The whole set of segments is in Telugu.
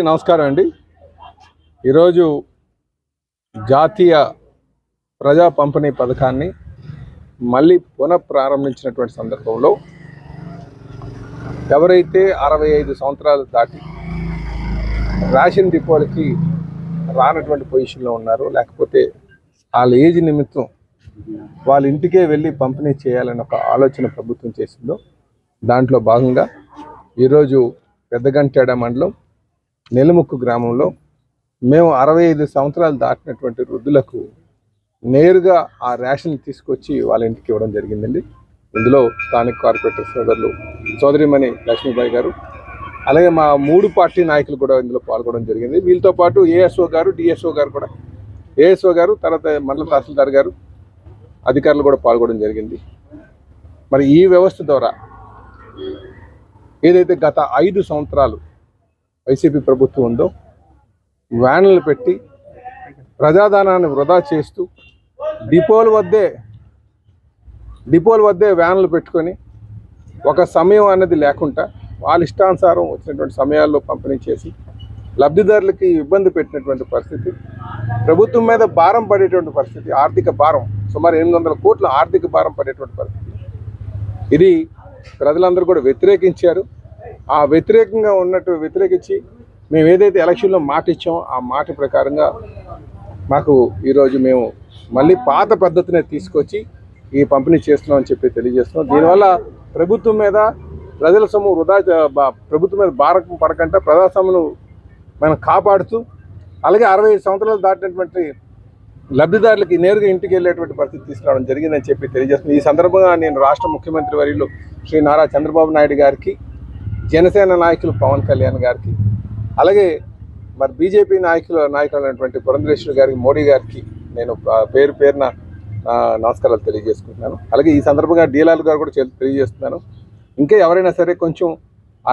నమస్కారం అండి. ఈరోజు జాతీయ ప్రజా పంపిణీ పథకాన్ని మళ్ళీ పునఃప్రారంభించినటువంటి సందర్భంలో ఎవరైతే 65 సంవత్సరాలు దాటి రేషన్ డిపోలకి రానటువంటి పొజిషన్లో ఉన్నారో, లేకపోతే వాళ్ళ ఏజ్ నిమిత్తం వాళ్ళ ఇంటికే వెళ్ళి పంపిణీ చేయాలని ఒక ఆలోచన ప్రభుత్వం చేసిందో, దాంట్లో భాగంగా ఈరోజు పెద్దగంటేడ మండలం నెలముక్కు గ్రామంలో మేము 65 సంవత్సరాలు దాటినటువంటి వృద్ధులకు నేరుగా ఆ రేషన్ తీసుకొచ్చి వాళ్ళ ఇంటికి ఇవ్వడం జరిగిందండి. ఇందులో స్థానిక కార్పొరేటర్ సోదరులు సోదరిమణి లక్ష్మీబాయి గారు, అలాగే మా 3 పార్టీ నాయకులు కూడా ఇందులో పాల్గొనడం జరిగింది. వీళ్ళతో పాటు ఏఎస్ఓ గారు, డిఎస్ఓ గారు కూడా, ఏఎస్ఓ గారు, తర్వాత మండల తహసీల్దార్ గారు, అధికారులు కూడా పాల్గొనడం జరిగింది. మరి ఈ వ్యవస్థ ద్వారా ఏదైతే గత 5 సంవత్సరాలు వైసీపీ ప్రభుత్వం ఉందో, వ్యాన్లు పెట్టి ప్రజాధనాన్ని వృధా చేస్తూ డిపోల వద్దే వ్యాన్లు పెట్టుకొని ఒక సమయం అనేది లేకుండా వాళ్ళ ఇష్టానుసారం వచ్చినటువంటి సమయాల్లో పంపిణీ చేసి లబ్ధిదారులకి ఇబ్బంది పెట్టినటువంటి పరిస్థితి, ప్రభుత్వం మీద భారం పడేటువంటి పరిస్థితి, ఆర్థిక భారం సుమారు 800 కోట్ల ఆర్థిక భారం పడేటువంటి పరిస్థితి. ఇది ప్రజలందరూ కూడా వ్యతిరేకించారు. ఆ వ్యతిరేకించి మేము ఏదైతే ఎలక్షన్లో మాట ఇచ్చామో ఆ మాట ప్రకారంగా మాకు ఈరోజు మేము మళ్ళీ పాత పద్ధతిని తీసుకొచ్చి ఈ పంపిణీ చేస్తున్నామని చెప్పి తెలియజేస్తున్నాం. దీనివల్ల ప్రభుత్వం మీద ప్రజల సొమ్ము ప్రభుత్వం మీద భారం పడకుండా ప్రజాస్వామ్యం మనం కాపాడుతూ, అలాగే 65 సంవత్సరాలు దాటినటువంటి లబ్ధిదారులకి నేరుగా ఇంటికి వెళ్ళేటువంటి పరిస్థితి తీసుకురావడం జరిగిందని చెప్పి తెలియజేస్తుంది. ఈ సందర్భంగా నేను రాష్ట్ర ముఖ్యమంత్రి వర్యులు శ్రీ నారా చంద్రబాబు నాయుడు గారికి, జనసేన నాయకులు పవన్ కళ్యాణ్ గారికి, అలాగే మరి బీజేపీ నాయకులైనటువంటి పురంధరేశ్వరి గారికి, మోడీ గారికి నేను పేరున నమస్కారాలు తెలియజేసుకుంటున్నాను. అలాగే ఈ సందర్భంగా డీలాల్ గారు కూడా తెలియజేస్తున్నాను. ఇంకా ఎవరైనా సరే కొంచెం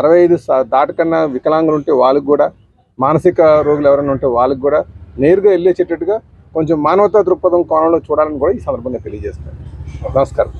65 దాటకన్నా వికలాంగులు ఉంటే వాళ్ళకి కూడా, మానసిక రోగులు ఎవరైనా ఉంటే వాళ్ళకి కూడా నేరుగా వెళ్ళేటట్టుగా కొంచెం మానవతా దృక్పథం కోణంలో చూడాలని కూడా ఈ సందర్భంగా తెలియజేస్తున్నాను. నమస్కారం.